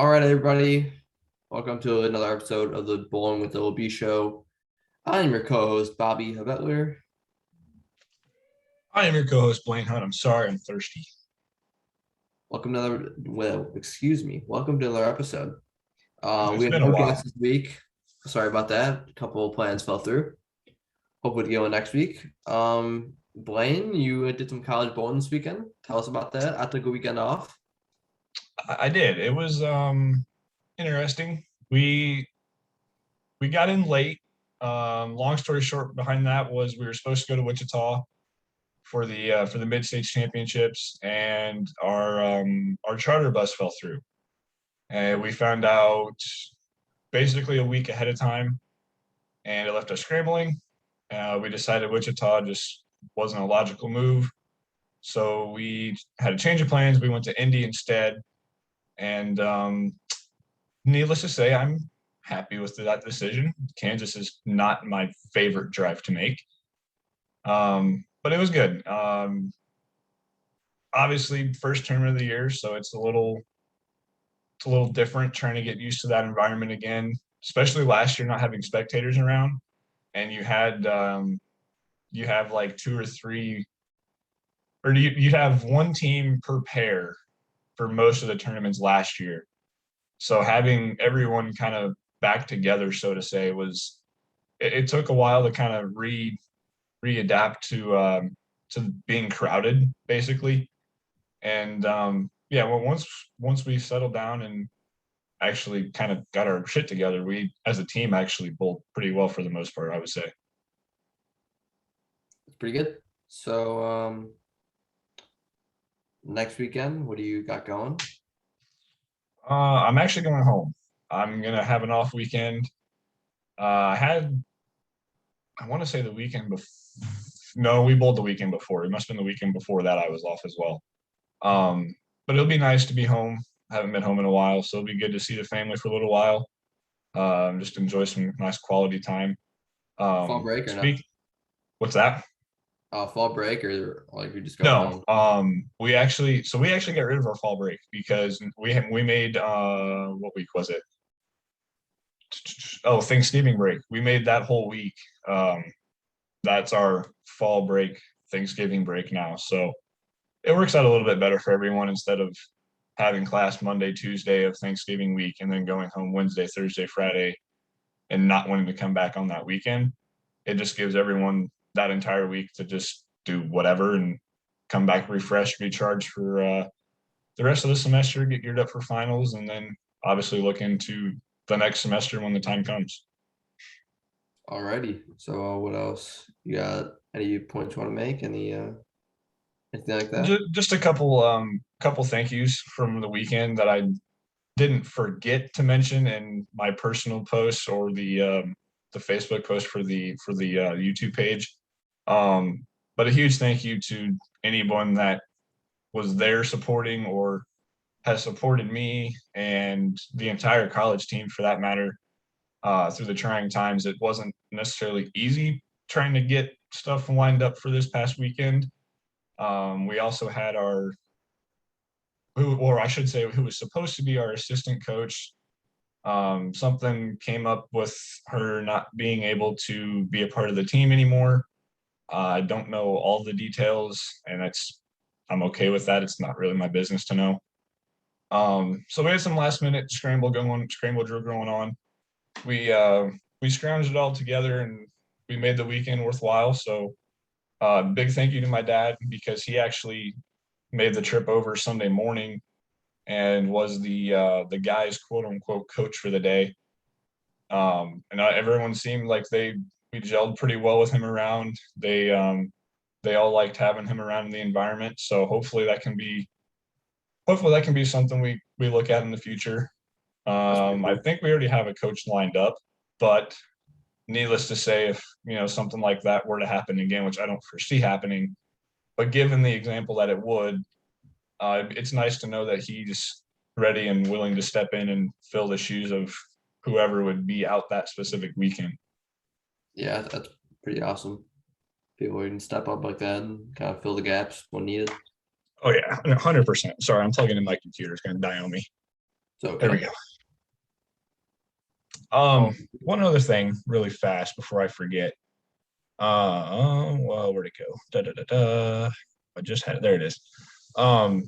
All right, everybody. Welcome to another episode of the Bowling with LB show. I'm your co-host, Bobby Havetler. I am your co-host, Blaine Hunt. I'm sorry, I'm thirsty. Welcome to welcome to another episode. It's We have been a no while. guests this week. Sorry about that. A couple of plans fell through. Hopefully to go next week. Blaine, you did some college bowling this weekend. Tell us about that. I took a weekend off. I did. It was interesting. We got in late. Long story short, behind that was we were supposed to go to Wichita for the mid-state championships, and our charter bus fell through, and we found out basically a week ahead of time, and it left us scrambling. We decided Wichita just wasn't a logical move, so we had a change of plans. We went to Indy instead. And needless to say, I'm happy with that decision. Kansas is not my favorite drive to make, but it was good. Obviously, first tournament of the year, so it's a little different trying to get used to that environment again. Especially last year, not having spectators around, and you have like two or three, or you have one team per pair for most of the tournaments last year. So having everyone kind of back together, so to say, it took a while to kind of readapt to being crowded, basically. And yeah, well, once we settled down and actually kind of got our shit together, we as a team actually bowled pretty well for the most part, I would say. It's pretty good. So next weekend, what do you got going? I'm actually going home. I'm gonna have an off weekend. I want to say the weekend before. No, we bowled the weekend before. It must have been the weekend before that I was off as well. But it'll be nice to be home. I haven't been home in a while, so it'll be good to see the family for a little while. Just enjoy some nice quality time. Fall break or not? Speak. What's that? Fall break or like we just going No. home? We actually got rid of our fall break because we made what week was it? Oh, Thanksgiving break. We made that whole week. That's our fall break, Thanksgiving break now. So it works out a little bit better for everyone instead of having class Monday, Tuesday of Thanksgiving week and then going home Wednesday, Thursday, Friday, and not wanting to come back on that weekend. It just gives everyone that entire week to just do whatever and come back refreshed, recharged for the rest of the semester, get geared up for finals, and then obviously look into the next semester when the time comes. Alrighty. So what else? You got any points you want to make? Anything like that? Just a couple thank yous from the weekend that I didn't forget to mention in my personal posts or the Facebook post for the YouTube page. But a huge thank you to anyone that was there supporting or has supported me and the entire college team for that matter through the trying times. It wasn't necessarily easy trying to get stuff lined up for this past weekend. We also had or I should say, who was supposed to be our assistant coach. Something came up with her not being able to be a part of the team anymore. I don't know all the details, and I'm okay with that. It's not really my business to know. So we had some last minute scramble drill going on. We scrounged it all together and we made the weekend worthwhile. So big thank you to my dad because he actually made the trip over Sunday morning and was the guy's quote unquote coach for the day. And everyone seemed like we gelled pretty well with him around. They all liked having him around in the environment. So hopefully that can be something we look at in the future. I Cool. think we already have a coach lined up, but needless to say, if something like that were to happen again, which I don't foresee happening, but given the example that it would, it's nice to know that he's ready and willing to step in and fill the shoes of whoever would be out that specific weekend. Yeah, that's pretty awesome. People who can step up like that and kind of fill the gaps when needed. Oh yeah, 100%. Sorry, I'm plugging in my computer. It's going to die on me. So There we okay. go. Oh, One other thing, really fast before I forget. Well, where'd it go? Da da da da. I just had it. There it is. Um,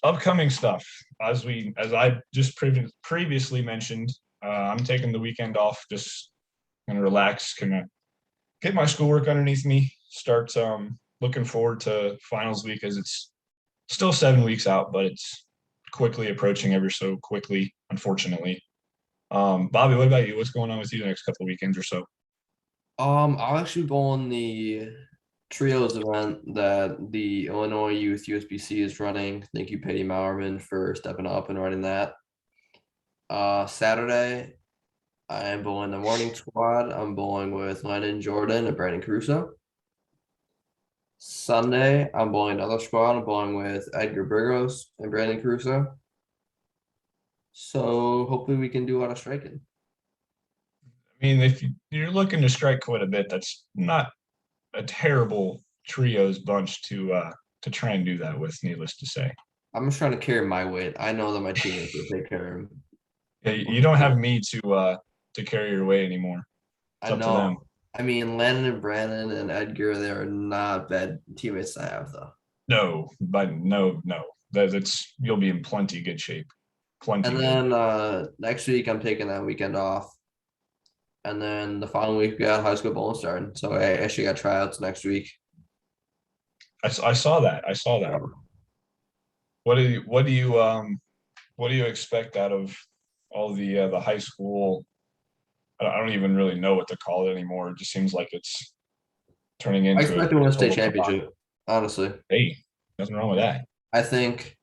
Upcoming stuff. As I just previously mentioned, I'm taking the weekend off, just gonna relax, kind of get my schoolwork underneath me. Start looking forward to finals week as it's still 7 weeks out, but it's quickly approaching ever so quickly, unfortunately. Bobby, what about you? What's going on with you the next couple of weekends or so? I'll actually go on the trios event that the Illinois Youth USBC is running. Thank you, Petty Mowerman, for stepping up and running that. Saturday, I am bowling the morning squad. I'm bowling with Lennon Jordan and Brandon Caruso. Sunday, I'm bowling another squad. I'm bowling with Edgar Burgos and Brandon Caruso. So hopefully we can do a lot of striking. I mean, if you're looking to strike quite a bit, that's not a terrible trios bunch to try and do that with, needless to say. I'm just trying to carry my weight. I know that my teammates will take care of Yeah, you don't have me to carry your weight anymore. I It's up to them. know. I mean, Landon and Brandon and Edgar, they are not bad teammates to have, though. No, but no. That's you'll be in plenty good shape. Plenty And good. then next week, I'm taking that weekend off. And then the following week, we got high school bowling starting. So I actually got tryouts next week. I saw that. I saw that. What do you expect out of all the high school? I don't even really know what to call it anymore. It just seems like it's turning I into a expect to win a state total combine. championship, honestly. Hey, nothing wrong with that. I think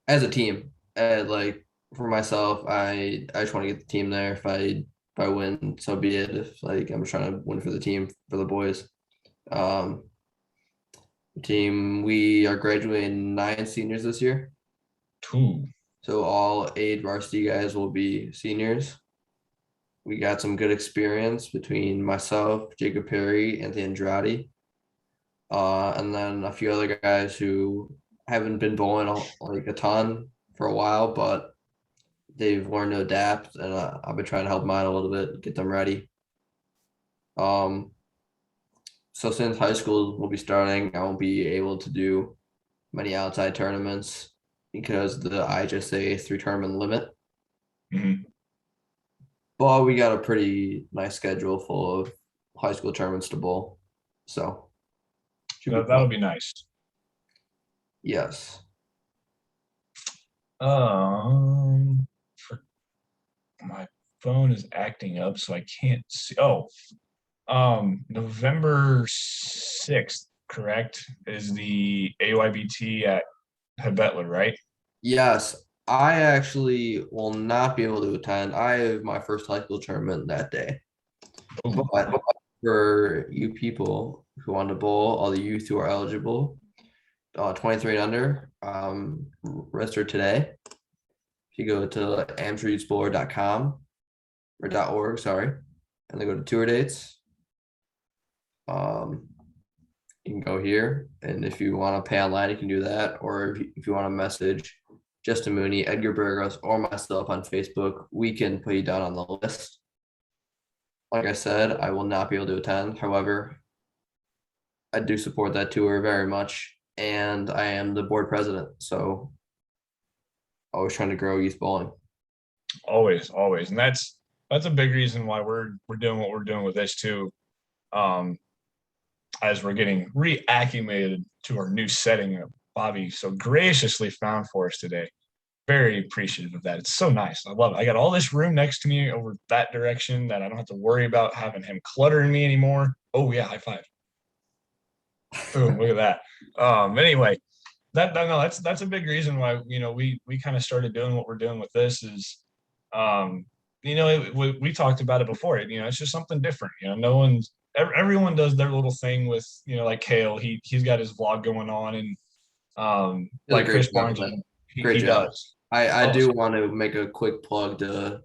as a team, like for myself, I just want to get the team there. If I win, so be it. If like I'm trying to win for the team, for the boys. Um, team, we are graduating 9 seniors this year. Two. So all 8 varsity guys will be seniors. We got some good experience between myself, Jacob Perry, Anthony Andrade, and then a few other guys who haven't been bowling like a ton for a while, but they've learned to adapt, and I've been trying to help them out a little bit, get them ready. Um, so since high school will be starting, I won't be able to do many outside tournaments because the IHSA 3 tournament limit. Mhm. But we got a pretty nice schedule full of high school tournaments to bowl. So should be That'll fun. be nice. Yes. For my phone is acting up, so I can't see. Oh, November 6th, correct, is the AYBT at Hebetler, right? Yes. I actually will not be able to attend. I have my first high school tournament that day. Ooh, But for you people who want to bowl, all the youth who are eligible, 23 and under, register today. If you go to amateurexplorer.com or .org, sorry, and then go to tour dates. You can go here, and if you want to pay online, you can do that. Or if you want to message Justin Mooney, Edgar Burgos, or myself on Facebook, we can put you down on the list. Like I said, I will not be able to attend. However, I do support that tour very much, and I am the board president, so always trying to grow youth bowling. always, and that's a big reason why we're doing what we're doing with this too. Um, as we're getting reacclimated to our new setting that Bobby so graciously found for us today. Very appreciative of that. It's so nice. I love it. I got all this room next to me over that direction that I don't have to worry about having him cluttering me anymore. Oh yeah, high five. Boom, look at that. Anyway, no, that's a big reason why we kind of started doing what we're doing with this is um we talked about it before. It's just something different. No one's everyone does their little thing with like Kale. He's got his vlog going on, and Did a like great Chris job with Barnes, that. he Great job. does. I Oh, do want to make a quick plug to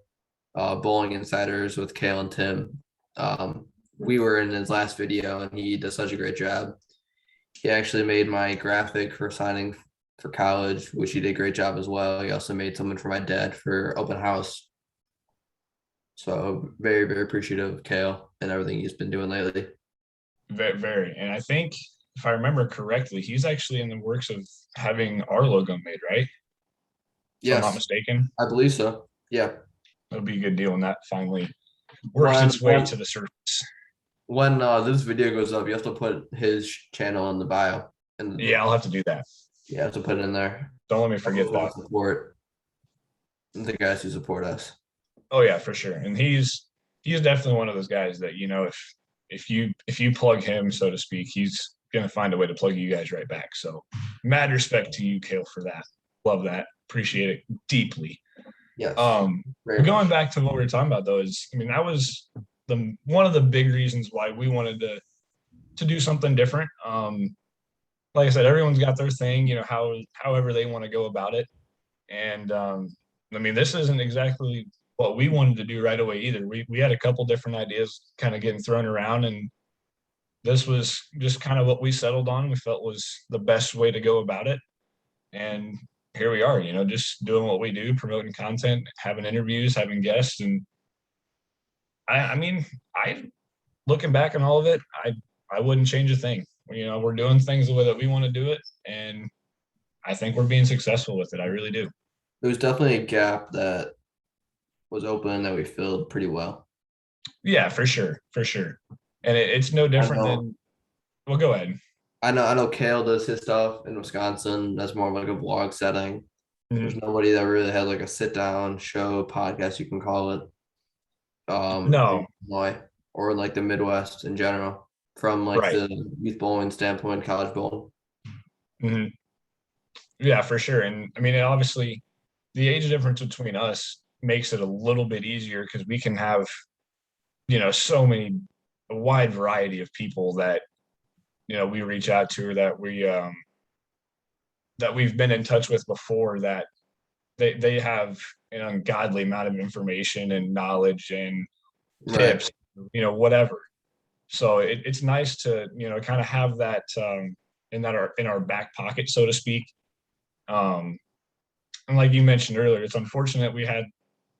Bowling Insiders with Kale and Tim. We were in his last video, and he does such a great job. He actually made my graphic for signing for college, which he did a great job as well. He also made someone for my dad for open house. So very, very appreciative of Kale and everything he's been doing lately. Very, very. And I think if I remember correctly, he's actually in the works of having our logo made, right? If I'm not Yes, mistaken. I believe so. Yeah. It'll be a good deal when that finally works When its way when to the surface. when this video goes up, you have to put his channel in the bio, and Yeah, I'll have to do that. you have to put it in there. Don't let me forget Also that. support the guys who support us. Oh yeah, for sure. And he's definitely one of those guys that, if you plug him, so to speak, he's gonna find a way to plug you guys right back. So mad respect to you, Kale, for that. Love that. Appreciate it deeply. Yes, Um, very but going much. back to what we were talking about though, is I mean, that was the one of the big reasons why we wanted to do something different. Like I said, everyone's got their thing, however they want to go about it. And I mean, this isn't exactly what we wanted to do right away either. We had a couple different ideas kind of getting thrown around, and this was just kind of what we settled on. We felt was the best way to go about it. And here we are, just doing what we do, promoting content, having interviews, having guests. And I mean, I looking back on all of it, I wouldn't change a thing. We're doing things the way that we want to do it, and I think we're being successful with it. I really do. There was definitely a gap that was open that we filled pretty well. Yeah, for sure, for sure. And it's no I different know, than. Well, go ahead. I know Kale does his stuff in Wisconsin. That's more of like a vlog setting. There's Mhm. nobody that really has like a sit down show podcast, you can call it, No, in Illinois or like the Midwest in general, from like right. the youth bowling standpoint, college bowling. Mhm. Yeah, for sure. And I mean, obviously, the age difference between us makes it a little bit easier because we can have, so many, a wide variety of people that we reach out to, or that we've been in touch with before, that they have an ungodly amount of information and knowledge and Right. tips, whatever. So it's nice to kind of have that in our back pocket, so to speak. Um, and like you mentioned earlier, it's unfortunate we had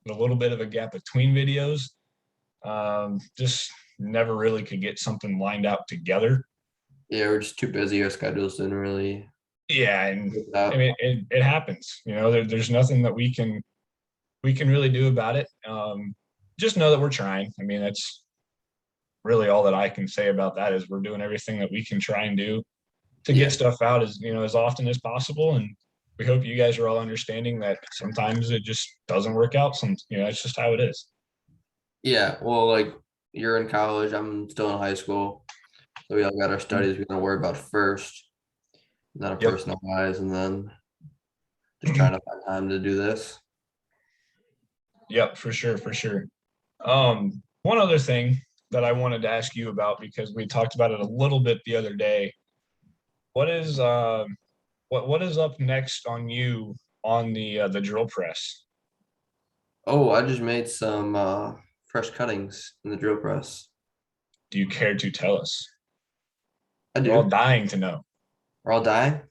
a little bit of a gap between videos. Just never really could get something lined out together. Yeah, we're just too busy. Our schedules didn't really Yeah, and work I out. mean it happens. There's nothing that we can really do about it. Just know that we're trying. I mean, that's really all that I can say about that, is we're doing everything that we can try and do to get Yeah. stuff out as often as possible. And we hope you guys are all understanding that sometimes it just doesn't work out. It's just how it is. Yeah. Well, like you're in college, I'm still in high school. So we all got our studies we're gonna worry about first, and then our Yep. personal lives, and then just trying to find time to do this. Yep, for sure, for sure. One other thing that I wanted to ask you about, because we talked about it a little bit the other day. What is what is up next on you on the drill press? Oh, I just made some fresh cuttings in the drill press. Do you care to tell us? I We're all do. dying to know. We're all dying.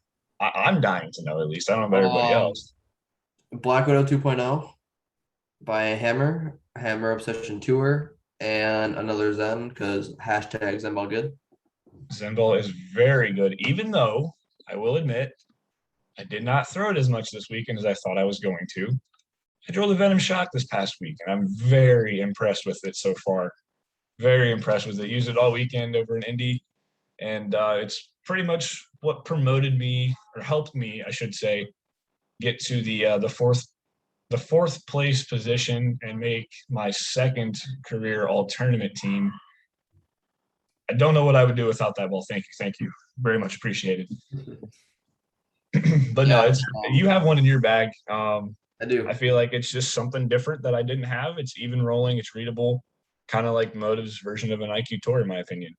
I'm dying to know, at least. I don't know about everybody Um, else. Black Widow 2.0 by Hammer Obsession Tour, and another Zen because hashtag Zen Ball good. Zenball is very good, even though I will admit I did not throw it as much this weekend as I thought I was going to. I drove the Venom Shock this past week, and I'm very impressed with it so far. Very impressed with it. Used it all weekend over in Indy, and it's pretty much what promoted me, or helped me, I should say, get to the fourth place position and make my second career all tournament team. I don't know what I would do without that ball. Thank you, very much appreciated. But no, Yeah, it's you have one in your bag. I I do. feel like it's just something different that I didn't have. It's even rolling. It's readable, kind of like Motive's version of an IQ tour, in my opinion.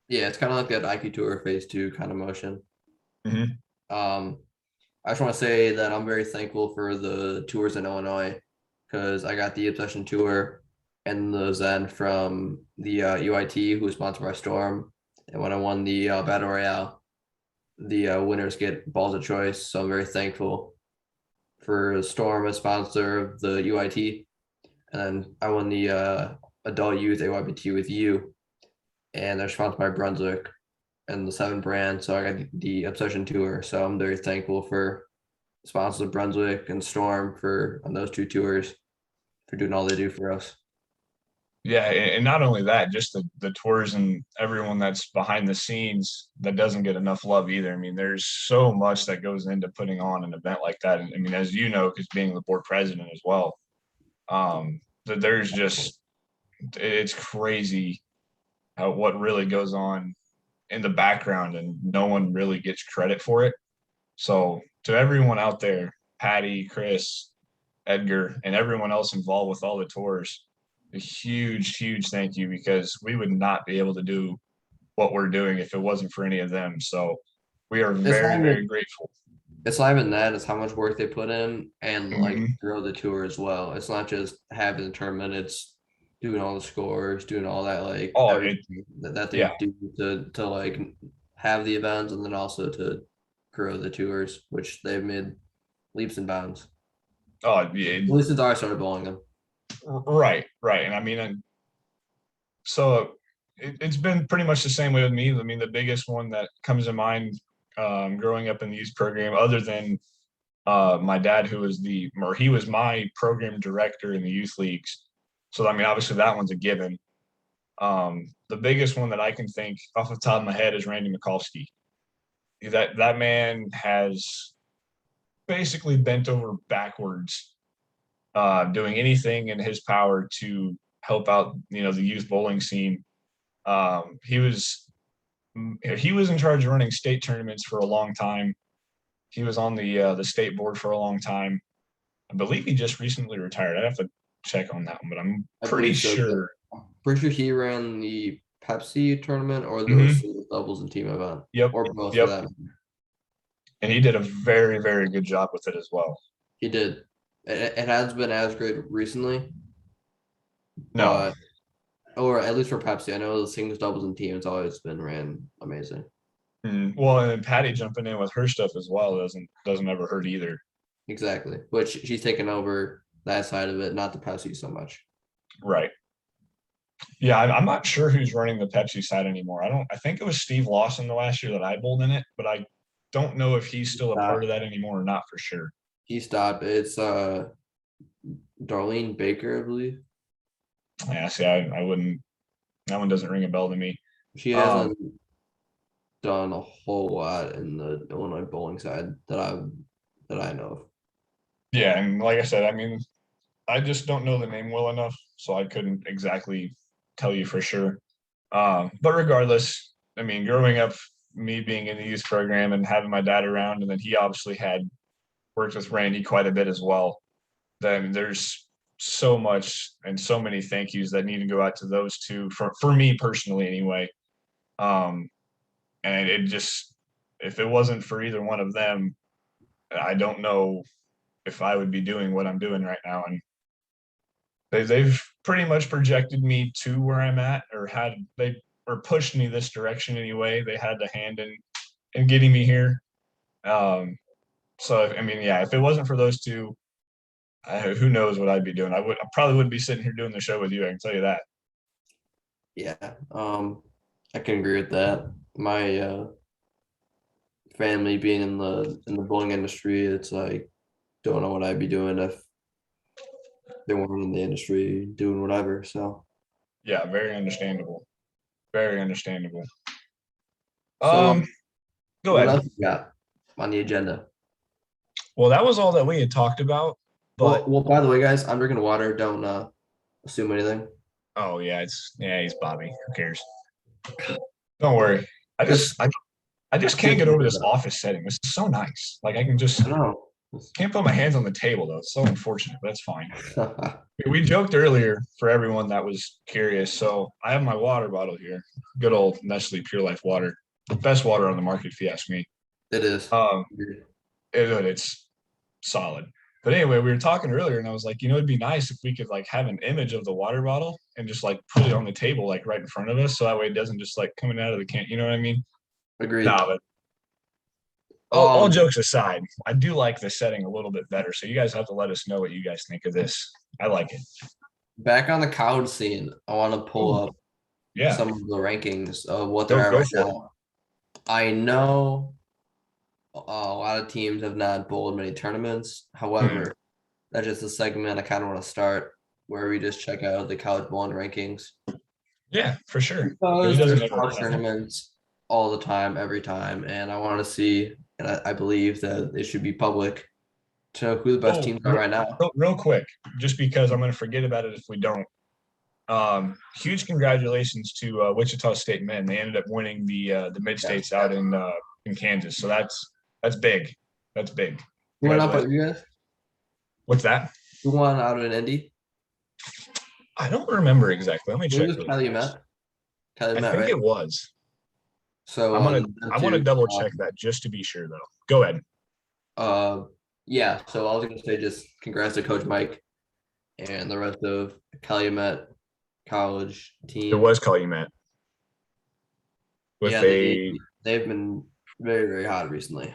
Yeah, it's kind of like that IQ Tour Phase 2 kind of motion. Mm-hmm. Um, I just want to say that I'm very thankful for the tours in Illinois because I got the Obsession Tour and the Zen from the UIT, who was sponsored by Storm. And when I won the Battle Royale, the winners get balls of choice. So I'm very thankful for Storm, a sponsor of the UIT, and then I won the adult youth AYBT with you, and they're sponsored by Brunswick and the Seven brand. So I got the Obsession Tour. So I'm very thankful for sponsors of Brunswick and Storm for on those two tours for doing all they do for us. Yeah, and not only that, just the tours and everyone that's behind the scenes that doesn't get enough love either. I mean, there's so much that goes into putting on an event like that. And I mean, as you know, because being the board president as well, that there's just it's crazy how what really goes on in the background, and no one really gets credit for it. So to everyone out there, Patty, Chris, Edgar, and everyone else involved with all the tours, a huge, huge thank you, because we would not be able to do what we're doing if it wasn't for any of them. So we are It's not very, very even grateful. it's not even that, it's how much work they put in and like Mhm. through the tour as well. It's not just having the tournament, it's doing all the scores, doing all that like Oh, everything that they yeah. do to like have the events and then also to grow the tours, which they've made leaps and bounds. Oh, yeah. At least since I started bowling them. Right, right. And I mean, so it's been pretty much the same way with me. I mean, the biggest one that comes to mind growing up in the youth program, other than my dad, he was my program director in the youth leagues. So I mean, obviously that one's a given. The biggest one that I can think off the top of my head is Randy Mikulski. That man has basically bent over backwards, doing anything in his power to help out, the youth bowling scene. He was in charge of running state tournaments for a long time. He was on the state board for a long time. I believe he just recently retired. I have to check on that one, but I'm I pretty believe so. sure. Pretty sure he ran the Pepsi tournament or the Hmm. singles doubles and team event, Yep, or both for yep. that matter. And he did a very, very good job with it as well. He did. It has been as great recently, No, but or at least for Pepsi, I know the singles, doubles, and teams always been ran amazing. well, and then Patty jumping in with her stuff as well doesn't ever hurt either. Exactly. Which she's taken over that side of it, not the Pepsi so much. Right. Yeah, I'm not sure who's running the Pepsi side anymore. I think it was Steve Lawson the last year that I bowled in it, but I don't know if he's still a part of that anymore or not for sure. He stopped. It's Darlene Baker, I believe. Yeah, see, I wouldn't. That one doesn't ring a bell to me. She Um, hasn't done a whole lot in the Illinois bowling side that I know of. yeah, and like I said, I mean, I just don't know the name well enough, so I couldn't exactly tell you for sure. But regardless, I mean, growing up, me being in the youth program and having my dad around, and then he obviously had worked with Randy quite a bit as well. Then there's so much and so many thank yous that need to go out to those two for me personally anyway. Um, and it just if it wasn't for either one of them, I don't know if I would be doing what I'm doing right now. And they've pretty much projected me to where I'm at, or pushed me this direction anyway. They had the hand in getting me here. So I mean, yeah, if it wasn't for those two, who knows what I'd be doing? I probably wouldn't be sitting here doing the show with you. I can tell you that. Yeah. I can agree with that. My family being in the bowling industry, it's like don't know what I'd be doing if they weren't in the industry doing whatever. So Yeah, very understandable. Very understandable. so Um, Go what ahead. else you got on the agenda? Well, that was all that we had talked about. But Well, by the way, guys, I'm drinking water. Don't assume anything. oh yeah, he's Bobby. Who cares? Don't worry. I just Just I, I just can't just get over this office setting. This is so nice. Like I can just I know. can't put my hands on the table though. It's so unfortunate, but that's fine. We joked earlier for everyone that was curious. So I have my water bottle here. Good old Nestle Pure Life water. The best water on the market, if you ask me. It is. Um, it's solid. But anyway, we were talking earlier, and I was like, it'd be nice if we could like have an image of the water bottle and just like put it on the table, like right in front of us, so that way it doesn't just like coming out of the can. You know what I mean? Agreed. No, but All jokes aside, I do like the setting a little bit better. So you guys have to let us know what you guys think of this. I like it. Back on the college scene, I want to pull Ooh, up yeah, some of the rankings of what they're go at go right for it. now. I know a lot of teams have not bowled many tournaments. Hmm. However, that's just a segment I kind of want to start where we just check out the college bowling rankings Yeah, for sure. It because doesn't there's ever college happen. tournaments all the time, every time, and I want to see, and I believe that it should be public to know who the best Oh, teams are right now. real quick, just because I'm going to forget about it if we don't. Huge congratulations to Wichita State men. They ended up winning the mid Yes. states out in Kansas. So that's big. That's big. Who went up Congratulations. at you guys? What's that? Who won out in Indy? I don't remember exactly. Let me It check was really fast. Calumet. I Calumet, think right? it was. So I'm gonna on them I want to two, double check that just to be sure though. Go ahead. uh, yeah. So I was gonna say just congrats to Coach Mike and the rest of Calumet College It team. was Calumet with Yeah, a they've been very hot recently.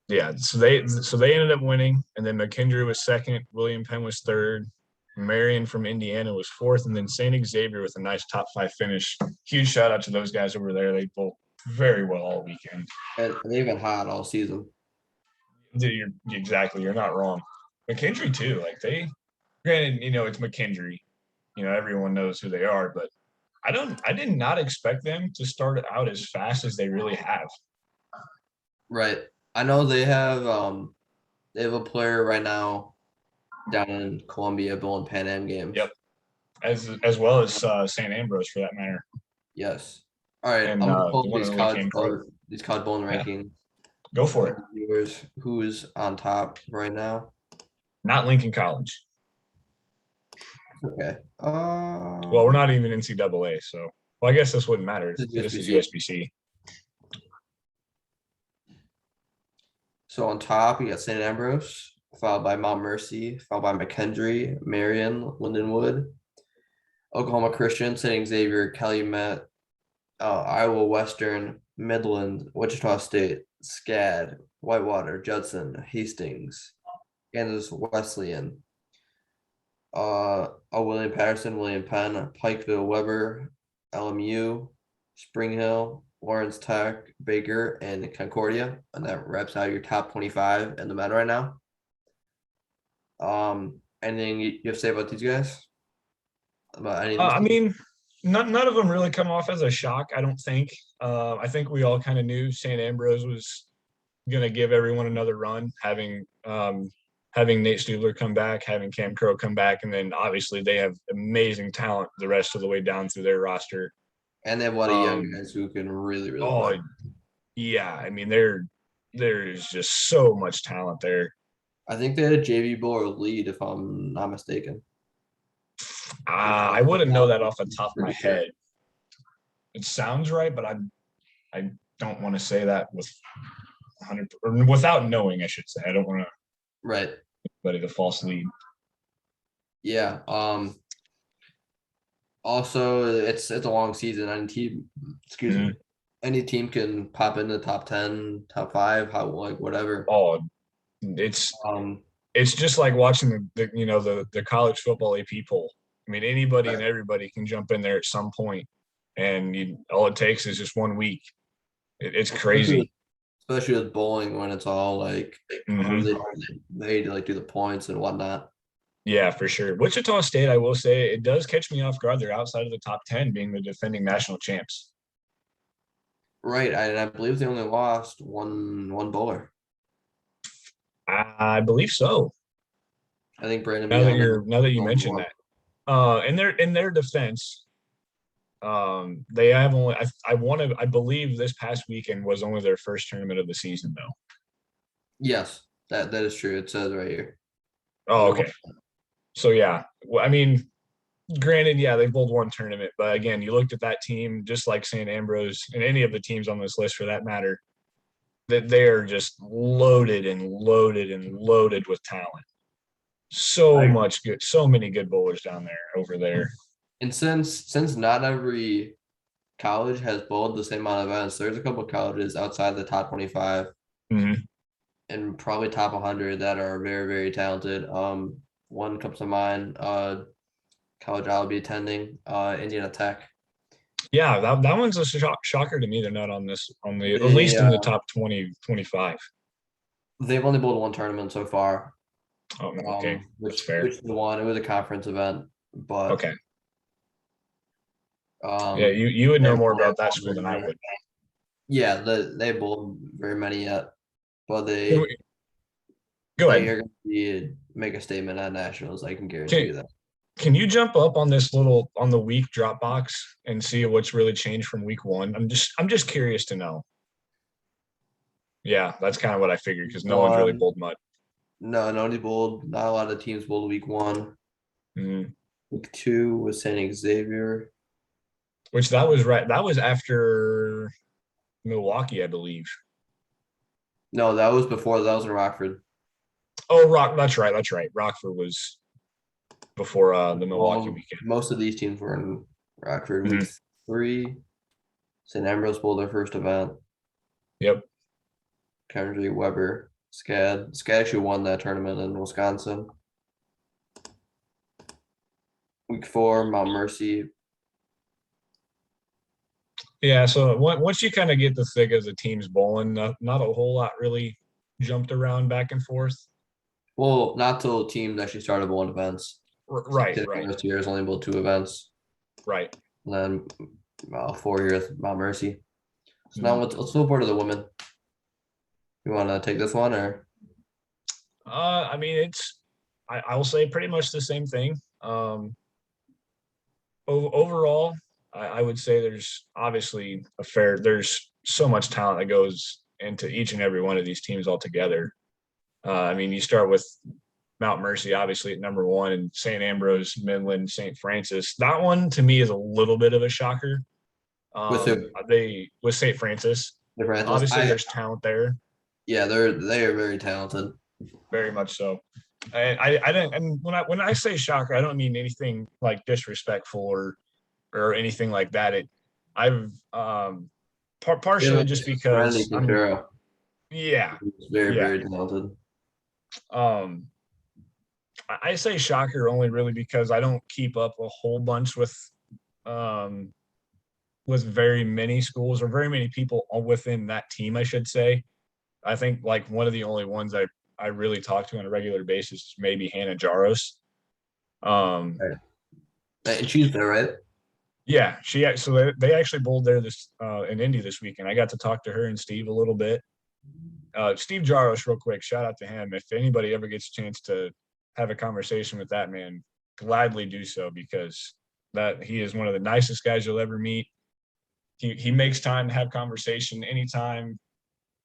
yeah. So they ended up winning, and then McKendree was second. William Penn was third. Marion from Indiana was fourth, and then St. Xavier with a nice top five finish. Huge shout out to those guys over there. They bowled very well all weekend. And they've been hot all season. You're not wrong. McKendree too. Like granted, it's McKendree. Everyone knows who they are, but I did not expect them to start out as fast as they really have. Right. I know they have a player right now down in Columbia bowling Pan Am games. Yep. As well as St. Ambrose for that matter, Yes. All right. and I'm gonna pull the up one in the league came pro. these college bowling Yeah, rankings. go for For it. viewers, who's on top right now? Not Lincoln College. Okay. Well, we're not even NCAA, so well, I guess this wouldn't matter. This is This is USBC. USBC. So on top, we got St. Ambrose, followed by Mount Mercy, followed by McKendree, Marion, Lindenwood, Oklahoma Christian, St. Xavier, Calumet, Iowa Western, Midland, Wichita State, SCAD, Whitewater, Judson, Hastings, Kansas Wesleyan, William Patterson, William Penn, Pikeville, Weber, LMU, Spring Hill, Lawrence Tech, Baker, and Concordia, and that wraps out your top 25 in the Med right now. Anything you have to say about these guys? About any of these I teams? mean, none of them really come off as a shock. I don't think. I think we all kind of knew St. Ambrose was going to give everyone another run, having Nate Stubler come back, having Cam Crow come back, and then obviously they have amazing talent the rest of the way down through their roster. And they have a lot of young Um, guys who can really oh play. yeah, I mean there's just so much talent there. I think they had a JV bowler lead, if I'm not mistaken. I wouldn't know that off the top of my Pretty sure. head. It sounds right, but I don't want to say that with 100 or without knowing. I should say I don't want to Right. let it a false lead. Yeah. Also, it's a long season. Any team, excuse Mhm. me, any team can pop in the top 10, top five, how like whatever. Oh, it's Um, it's just like watching the college football AP poll. I mean, anybody and right. everybody can jump in there at some point, and all it takes is just 1 week. It's especially with, crazy. especially with bowling when it's all like how Hmm. they like do the points and whatnot. Yeah, for sure. Wichita State, I will say, it does catch me off guard. They're outside of the top 10, being the defending national champs. Right. I believe they only lost one bowler. I believe so. I think Brandon Now that Beyond you're now that you only mentioned one. that, in their defense, they have only I believe this past weekend was only their first tournament of the season though. Yes, that is true. It says right here. Oh, Only one. okay. So yeah, well, I mean, granted, yeah, they bowled one tournament, but again, you looked at that team, just like St. Ambrose and any of the teams on this list for that matter, that they are just loaded and loaded and loaded with talent. So I much good, so many good bowlers down there over there. And since not every college has bowled the same amount of events, there's a couple of colleges outside the top 25 Mhm. and probably top 100 that are very, very talented. One comes to mind, college I'll be attending, Indiana Tech. Yeah, that one's a shocker to me. They're not on the at They least in the top 20, 25. they've only bowled one tournament so far, Oh, okay. That's fair. which they won. It was a conference event, but Okay. Yeah, um, you would know they've more bowled about that school than I would. yeah, they bowled very many yet, but Go they ahead. are going to be make a statement at nationals. I can guarantee Can you that. can you jump up on this little on the week Dropbox and see what's really changed from week one? I'm just curious to know. Yeah, that's kind of what I figured because no one's really Um, pulled much. no, nobody bowled. Not a lot of teams bowled week one. Mhm. Week two was Saint Xavier. Which that was right. That was after Milwaukee, I believe. No, that was before. That was in Rockford. Oh, Rock. That's right. That's right. Rockford was before the Milwaukee weekend. Most of these teams were in Rockford. Week Mhm. three, St. Ambrose bowled their first event. Yep. Kendrick Weber, SCAD. SCAD actually won that tournament in Wisconsin. Week four, Mount Mercy. Yeah. So once you kind of get the thick of the teams bowling, not a whole lot really jumped around back and forth. Well, not till teams actually started bowling events. Right. St. Right. Ambrose years only bowled two events. Right. And then 4 years, Mount Mercy. So now Mhm. let's move over to the women. You want to take this one or? I mean, I will say pretty much the same thing. Overall, I would say there's obviously there's so much talent that goes into each and every one of these teams altogether. I mean, you start with Mount Mercy, obviously at number one, and St. Ambrose, Midland, St. Francis. That one to me is a little bit of a shocker. With who? They with St. Francis, The Francis. obviously there's talent there, Yeah, they are very talented. very much so. I didn't, and when I say shocker, I don't mean anything like disrespectful or anything like that. I've They have partially a just Randy because Quintero. yeah, He's very, yeah. very talented. Um, I say shocker only really because I don't keep up a whole bunch um, with very many schools or very many people within that team, I should say. I think like one of the only ones I really talk to on a regular basis is maybe Hannah Jaros. Um, Right. And she's there, right? yeah, so they actually bowled there this in Indy this weekend. I got to talk to her and Steve a little bit. Steve Jaros, real quick, shout out to him. If anybody ever gets a chance to have a conversation with that man, gladly do so because that he is one of the nicest guys you'll ever meet. He makes time to have conversation anytime,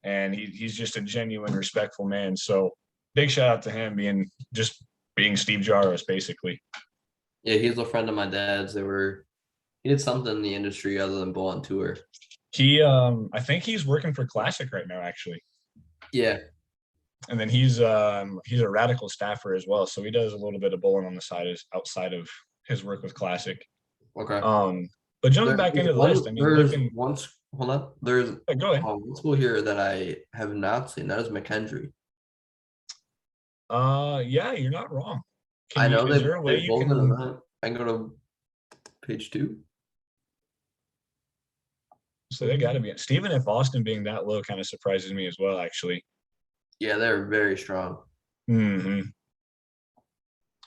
and he's just a genuine, respectful man. So big shout out to him being Steve Jaros, basically. Yeah, he's a friend of my dad's. He did something in the industry other than bowl on tour. I think he's working for Classic right now, actually. Yeah. And then he's a radical staffer as well, so he does a little bit of bowling on the side outside of his work with Classic. Okay. Um, but jumping back into the list, I mean, There's looking, once hold on. There's go ahead. one school here that I have not seen. That is McKendree. Yeah, you're not wrong. I know Is there a way they you both an can event. I can go to page two. so they got to be Stephen F. Austin being that low kind of surprises me as well, actually. Yeah, they're very strong. Hmm.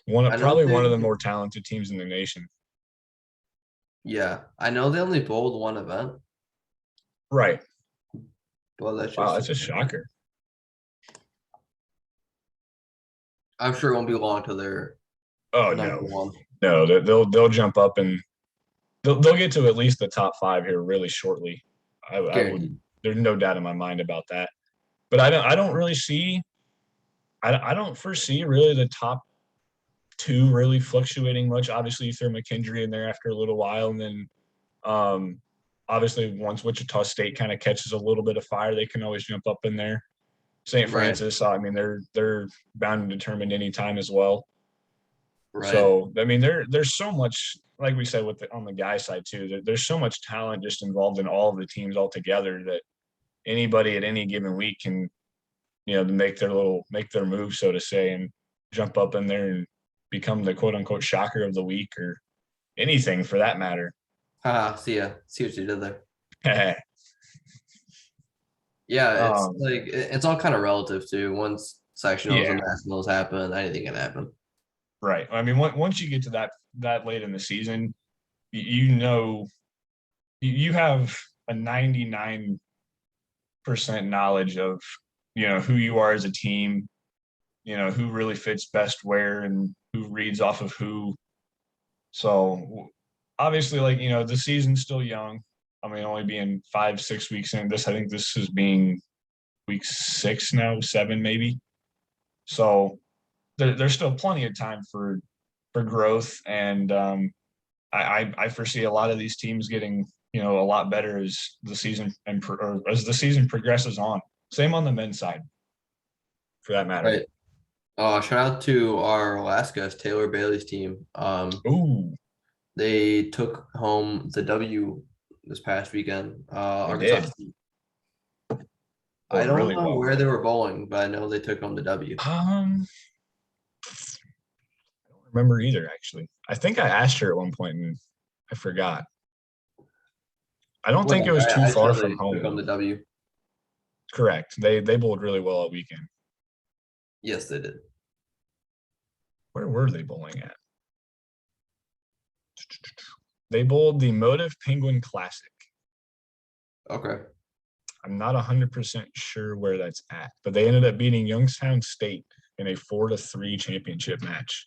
I know Probably one of the they more talented teams in the nation. yeah, I know they only bowled one event, Right. but that's Wow, just that's a shocker. I'm sure it won't be long till they're Oh number no, one. no, they'll jump up and they'll get to at least the top five here really shortly. I would. Guaranteed. There's no doubt in my mind about that. But I don't really see. I don't foresee really the top two really fluctuating much. Obviously, you throw McKendree in there after a little while, and then um, obviously once Wichita State kind of catches a little bit of fire, they can always jump up in there. St. Right, Francis, I mean, they're bound and determined any time as well. right. So I mean, there's so much, like we said on the guy side too. There's so much talent just involved in all of the teams altogether that anybody at any given week can to make their move, so to say, and jump up in there and become the quote unquote shocker of the week or anything for that matter. Haha, see ya. See what you did there. Yeah, it's um, like it's all kind of relative too. Once sectionals yeah, and nationals happen, anything can happen. right. I mean, once you get to that late in the season, you know you have a 99% knowledge of who you are as a team, who really fits best where and who reads off of who. So obviously, like, the season's still young. I mean, only being 5-6 weeks in this, I think this is being week 6 now, 7 maybe. So there's still plenty of time for growth, and I foresee a lot of these teams getting a lot better as the season or as the season progresses on. Same on the men's side, for that matter. Right. Shout out to our Alaska Taylor Bailey's team. Ooh, They took home the W this past weekend. they Arkansas did. State. I Bowled don't really know well. where they were bowling, but I know they took home the W. I don't remember either, actually. I think I asked her at one point and I forgot. I don't think it Whatever. was too I just far know from they took home home. the W. Correct. They bowled really well all weekend. Yes, they did. Where were they bowling at? They bowled the Motive Penguin Classic. Okay. I'm not 100% sure where that's at, but they ended up beating Youngstown State in a 4-3 championship match.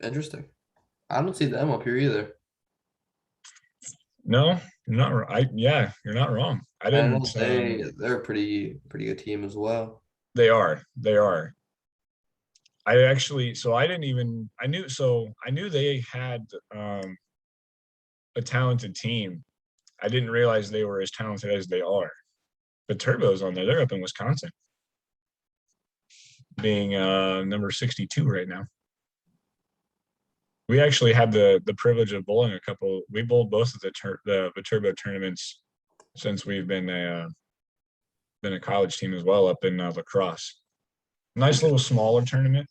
Interesting. I don't see them up here either. No, not I yeah, you're not wrong. I I know didn't they're a pretty good team as well. they are. They are. I actually so I didn't even I knew they had a talented team. I didn't realize they were as talented as they are. But Turbo's on there. They're up in Wisconsin, being number 62 right now. We actually had the privilege of bowling a couple. We bowled both of the Turbo tournaments since we've been a college team as well up in lacrosse. Nice little smaller tournament.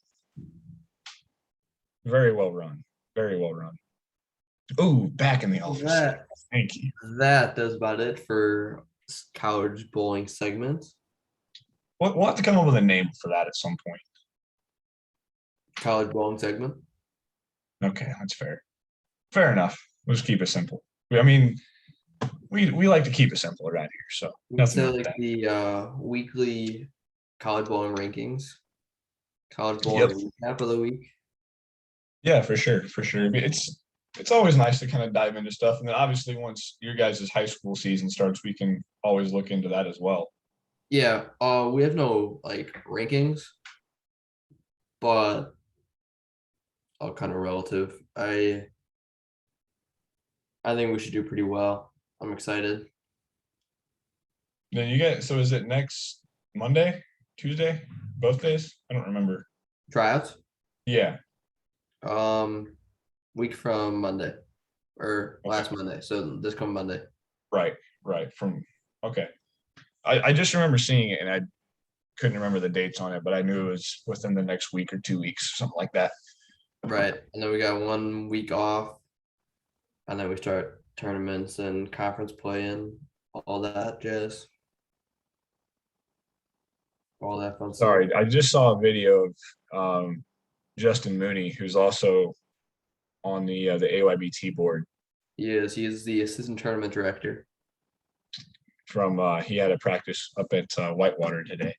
Very well run. Very well run. Ooh, back in the office. That Thank you. that does about it for college bowling segment. We'll have to come up with a name for that at some point. College bowling segment. Okay, that's fair. Fair enough. We'll just keep it simple. I mean, we like to keep it simple around here, so We can nothing say wrong with like that. the weekly college bowling rankings, college Yep. bowling recap of the week. Yeah, for sure, for sure. It's always nice to kind of dive into stuff, and then obviously once your guys' high school season starts, we can always look into that as well. Yeah, we have no like rankings, but all kind of relative. I think we should do pretty well. I'm excited. Then you get so is it next Monday, Tuesday, both days? I don't remember. Tryouts, Yeah. um, week from Monday or Okay. last Monday. So this coming Monday. Right. Right. From okay. I just remember seeing it and I couldn't remember the dates on it, but I knew it was within the next week or 2 weeks, something like that. Right. And then we got 1 week off, and then we start tournaments and conference play and all that jazz. All that fun stuff. Sorry, I just saw a video of Justin Mooney, who's also on the AYBT board. He is the assistant tournament director. From he had a practice up at Whitewater today.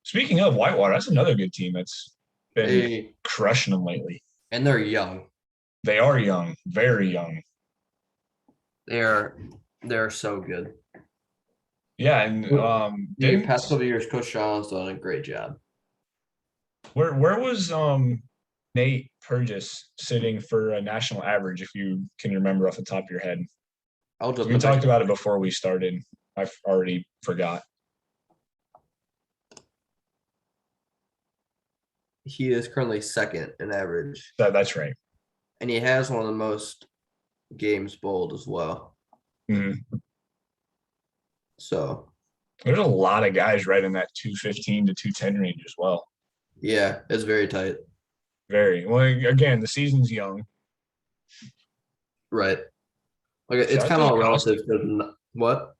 Speaking of Whitewater, that's another good team that's been crushing them lately. And they're young. They are young, very young. They're so good. Yeah, and The past couple of years, Coach Shaw's done a great job. Where was Nate Purgis sitting for a national average, if you can remember off the top of your head? We talked about it before we started. I already forgot. He is currently second in average. That's right. And he has one of the most games bowled as well. Mm-hmm. So There's a lot of guys right in that 215 to 210 range as well. Yeah, it's very tight. Very well. Again, the season's young. Right. Like it's Shout out kind to of all Acosta. relative because what?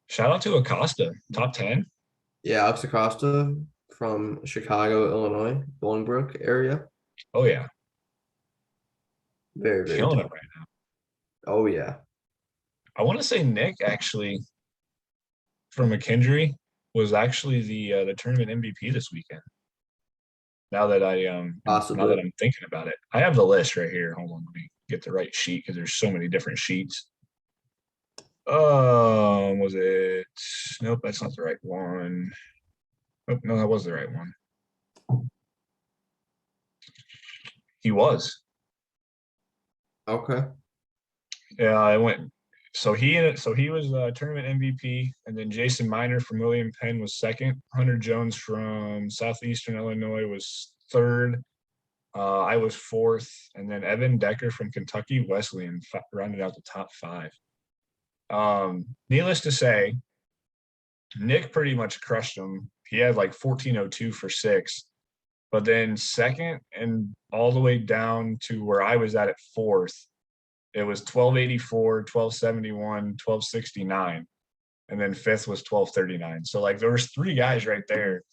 Shout out to Acosta, top 10. Yeah, Alex Acosta from Chicago, Illinois, Bolingbrook area. Oh yeah, Very, very killing it tough. right now. Oh yeah. I want to say Nick actually from McKendree was actually the tournament MVP this weekend. Now that Possibly. I'm thinking about it, I have the list right here. Hold on, let me get the right sheet because there's so many different sheets. Was it? Nope, that's not the right one. Oh, no, that was the right one. He was. Okay. Yeah, I went. So he was tournament MVP, and then Jason Miner from William Penn was second. Hunter Jones from Southeastern Illinois was third. I was fourth, and then Evan Decker from Kentucky Wesleyan rounded out the top five. Needless to say, Nick pretty much crushed him. He had like 1402 for six, but then second and all the way down to where I was at fourth, it was 1284, 1271, 1269, and then fifth was 1239. So like there was three guys right there,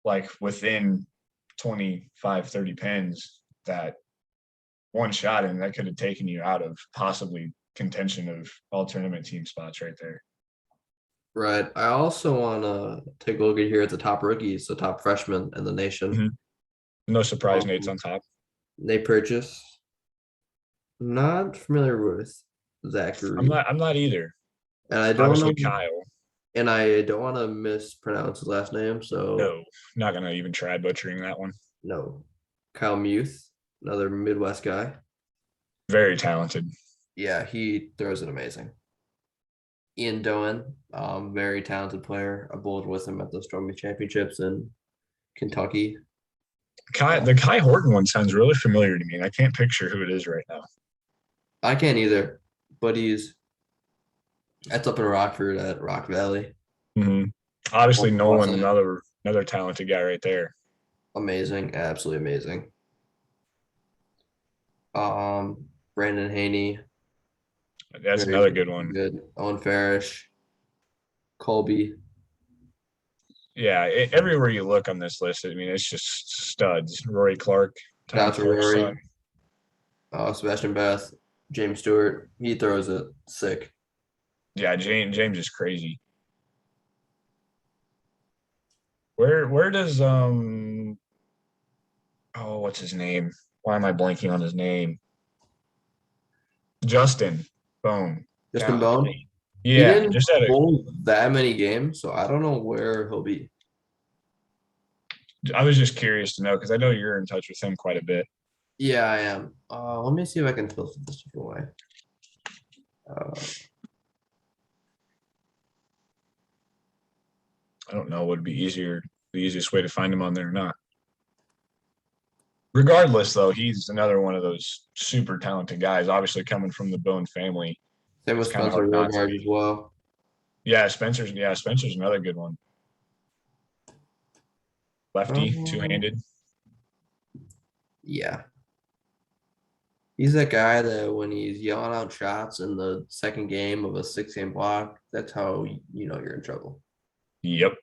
like within 25, 30 pins that one shot and that could have taken you out of possibly contention of all tournament team spots right there. Right. I also want to take a look at here at the top rookies, the top freshmen in the nation. Mhm. No surprise, Um, Nate's on top. they purchase. Not familiar with Zachary, I'm not either. and I don't know, Obviously, Kyle. and I don't want to mispronounce his last name. So No, not gonna even try butchering that one. no, Kyle Muth, another Midwest guy. Very talented. Yeah, he throws it amazing. Ian Doan, very talented player. I bowled with him at the Stormy Championships in Kentucky. The Kai Horton one sounds really familiar to me, and I can't picture who it is right now. I can't either, but that's up in Rockford at Rock Valley. Mm-hmm. Obviously, Nolan, Awesome. another talented guy right there. Amazing, absolutely amazing. Brandon Haney, That's very, another good very one. good. Owen Farish, Colby, Yeah, everywhere you look on this list, I mean, it's just studs. Rory Clark, Tom shout out to Clark's son. Rory, Sebastian Beth, James Stewart. He throws it sick. Yeah, James is crazy. Where does oh, what's his name? Why am I blanking on his name? Justin Bone. Justin God. Bone. He Yeah, didn't just had a bowl that many games, so I don't know where he'll be. I was just curious to know because I know you're in touch with him quite a bit. Yeah, I am. Let me see if I can filter this away. I don't know would be the easiest way to find him on there or not. Regardless, though, he's another one of those super talented guys. Obviously, coming from the Bone family, Same with it's kind of Spencer hard not to Robard be. as well. Yeah, Spencer's another good one. Lefty, Um, two-handed. yeah. He's that guy that when he's yelling out shots in the second game of a 6 game block, that's how you know you're in trouble. Yep.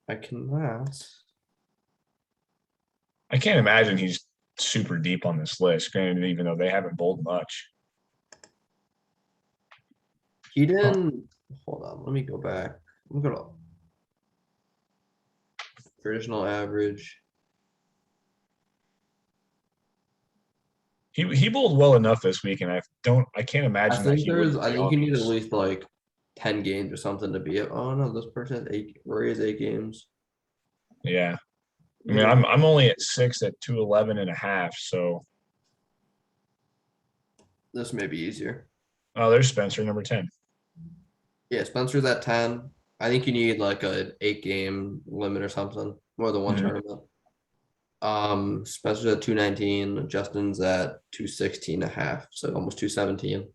I cannot. I can't imagine he's super deep on this list, granted, even though they haven't bowled much. He Huh. didn't. Hold on. Let me go back. Look at all. Traditional average. He bowled well enough this week, and I can't I imagine that think he wouldn't I be think you need at obvious. least like 10 games or something to be it. Oh no, this person has eight. Rory has 8 games. Yeah. I Let me mean, go I'm back. only at 6 at 211 and a half. So, This may be easier. oh, there's Spencer, number 10. Yeah, Spencer's at 10. I think you need like a 8 game limit or something, more than one Mhm. tournament. Spencer's at 219. Justin's at 216 and a half, so almost 217.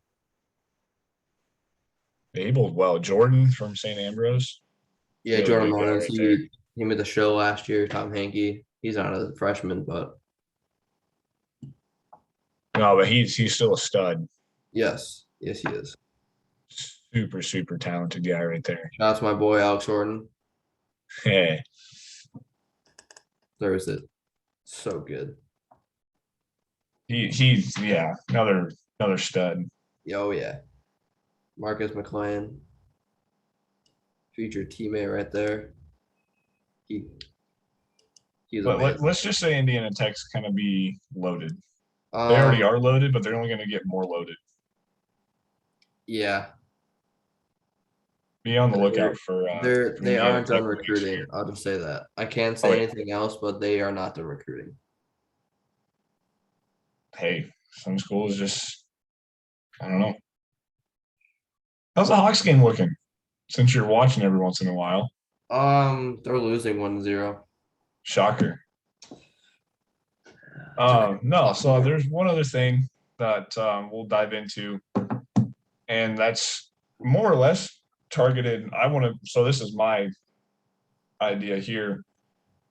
They bowled well. Jordan from St. Ambrose, Yeah, really Jordan good guy Mullins, right there. he made the show last year. Tom Hankey, he's not a freshman, but No, but he's still a stud. yes, he is. Super, super talented guy right there. Shout out to my boy Alex Jordan. Hey, There was it. So good. he's yeah, another stud. Oh yeah. Marcus McLean, future teammate right there. He he's But amazing. let's just say Indiana Tech's kind of be loaded. They already Um, are loaded, but they're only going to get more loaded. yeah, Be on the they're lookout for they Indiana aren't Tech done for next recruiting. year. I'll just say that. I can't Oh, say anything else, but they are not done recruiting. hey, some schools just I don't know. How's the Hawks game looking? Since you're watching every once in a while, They're losing 1-0. shocker. It's okay. No, so there's one other thing that we'll dive into, and that's more or less targeted. I want to. So this is my idea here.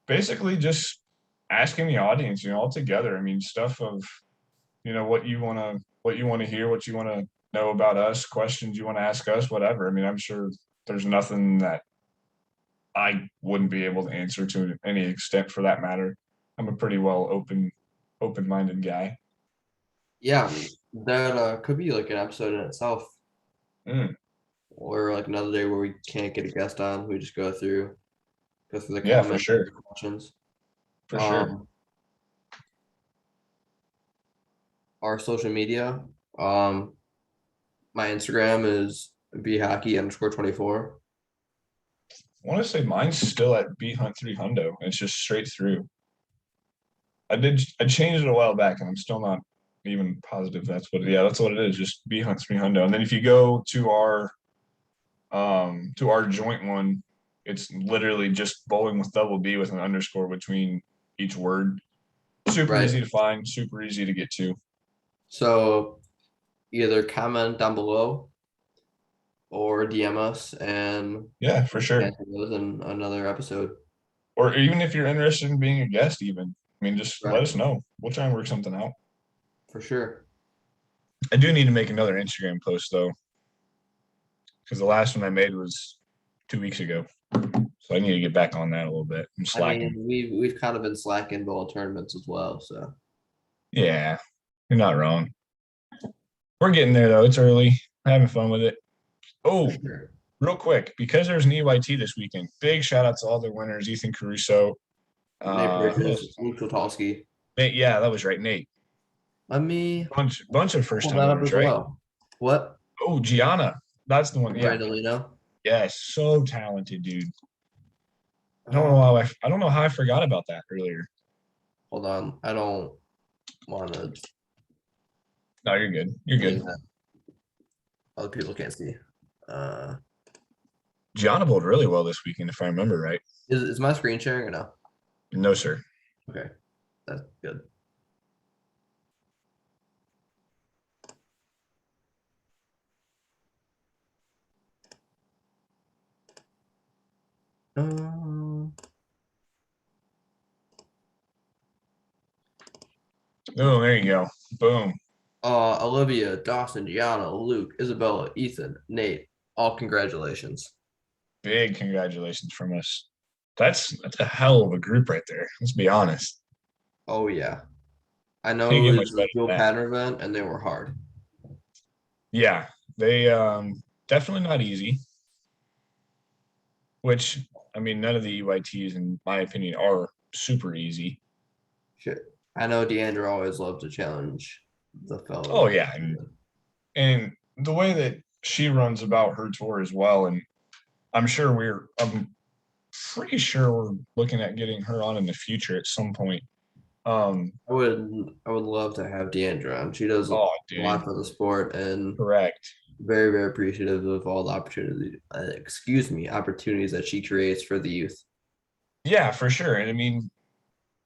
Basically, just asking the audience, all together. I mean, stuff of what you want to hear, what you want to know about us, questions you want to ask us, whatever. I mean, I'm sure there's nothing that I wouldn't be able to answer to any extent for that matter. I'm a pretty well open-minded guy. Yeah, that could be like an episode in itself, Mm, or like another day where we can't get a guest on. We just go through the yeah, for comments and sure, the questions. for sure. Um, our social media. Um, my Instagram is bhockey_24. I want to say mine's still at B Hunt 3 Hundo. It's just straight through. I changed it a while back, and I'm still not even positive that's what. Yeah, that's what it is. Just B Hunt 3 Hundo. And then if you go to our joint one, it's literally just bowling with double B with an underscore between each word. Super Right. easy to find, super easy to get to. So either comment down below or DM us, and Yeah, for we can sure. answer those in another episode. Or even if you're interested in being a guest, even. I mean, just let Right. us know. We'll try and work something out. For sure. I do need to make another Instagram post though, because the last one I made was 2 weeks ago. So I need to get back on that a little bit. I'm I mean, slacking. we've kind of been slacking bowl tournaments as well. So Yeah, you're not wrong. We're getting there though. It's early. Having fun with it. for Oh, sure. real quick, because there's an EYT this weekend, big shout out to all the winners, Ethan Caruso. Nate Who Bridges, else? Luke Totalski. Nate, yeah, that was right. Nate. Let me Bunch of first pull time that up winners, as right? well. What? Oh, Gianna. That's the one. Yeah. Randolino. Yes. So talented, dude. Um, I don't know how I forgot about that earlier. hold on. I don't want to No, you're good. You're good. thing that other people can't see. Uh, Gianna bowled really well this weekend, if I remember right. is my screen sharing or no? No, sir. Okay, that's good. Um, Oh, there you go. Boom. Olivia, Dawson, Gianna, Luke, Isabella, Ethan, Nate. All congratulations. Big congratulations from us. That's a hell of a group right there. Let's be honest. Oh yeah, I Can't know get it much was a better dual than that. pattern event and they were hard. Yeah, they definitely not easy. Which I mean, none of the EYTs, in my opinion, are super easy. Shit. I know Deandra always loved to challenge the Oh fellow. yeah, and the way that she runs about her tour as well, and I'm pretty sure we're looking at getting her on in the future at some point. I would love to have Deandra on. She does a Oh, lot dude, for the sport and correct. very, very appreciative of all the opportunities that she creates for the youth. Yeah, for sure. And I mean,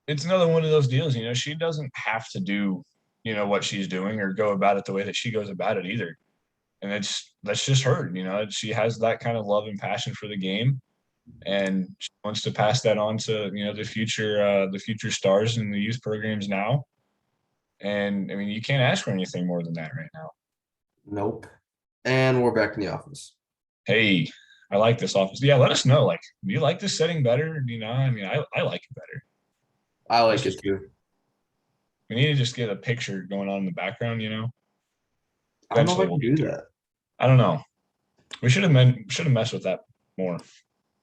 it's another one of those deals. She doesn't have to do, what she's doing or go about it the way that she goes about it either. and that's just her. She has that kind of love and passion for the game, and she wants to pass that on to the future stars in the youth programs now. And I mean, you can't ask for anything more than that right now. Nope. And we're back in the office. Hey, I like this office. Yeah, let us know. Like, do you like this setting better? I mean, I like it better. I Let's like it just too. we need to just get a picture going on in the background. I don't know if Eventually I we'll can get do there. that. I don't know. We should have messed with that more.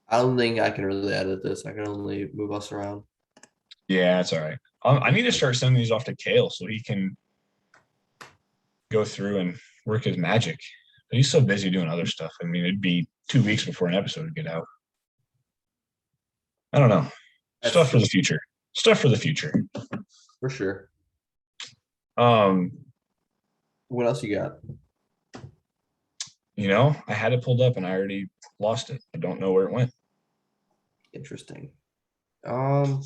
I don't think I can really edit this. I can only move us around. Yeah, that's all right. I need to start sending these off to Kale so he can go through and work his magic. But he's so busy doing other stuff. I mean, it'd be 2 weeks before an episode would get out. I don't know. That's Stuff for true. the future. Stuff for the future. For sure. Um, What else you got? I had it pulled up and I already lost it. I don't know where it went. Interesting. Um,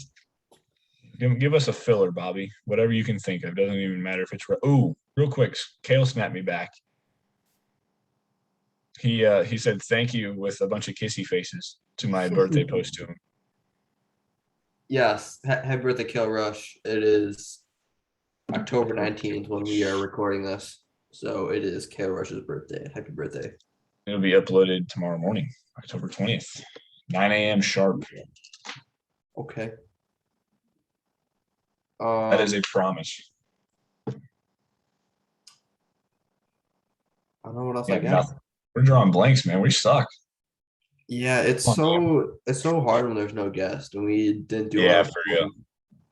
Give us a filler, Bobby. Whatever you can think of. Doesn't even matter if it's real quick. Kale snapped me back. He said thank you with a bunch of kissy faces to my birthday post to him. yes. Happy birthday, Kill Rush. It is October 19th when we are recording this. So it is Kill Rush's birthday. Happy birthday. It'll be uploaded tomorrow morning, October 20th, 9 a.m. sharp. Okay. That is a promise. I don't know what else I Yeah, got. nothing. We're drawing blanks, man. We suck. Yeah, it's so hard when there's no guest, and we didn't do Yeah, audible, for real.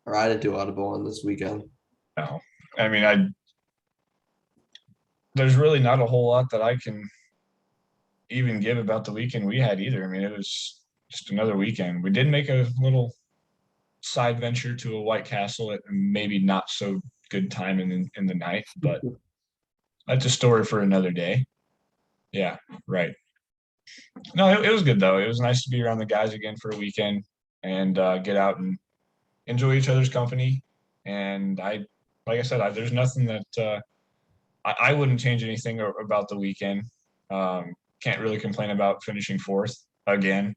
or I didn't do audible on this weekend. No. I mean, there's really not a whole lot that I can even give about the weekend we had either. I mean, it was just another weekend. We did make a little side venture to a White Castle at maybe not so good time in the night, but that's a story for another day. Yeah, right. No, it was good though. It was nice to be around the guys again for a weekend and get out and enjoy each other's company. And like I said, there's nothing that I wouldn't change anything about the weekend. Can't really complain about finishing fourth again.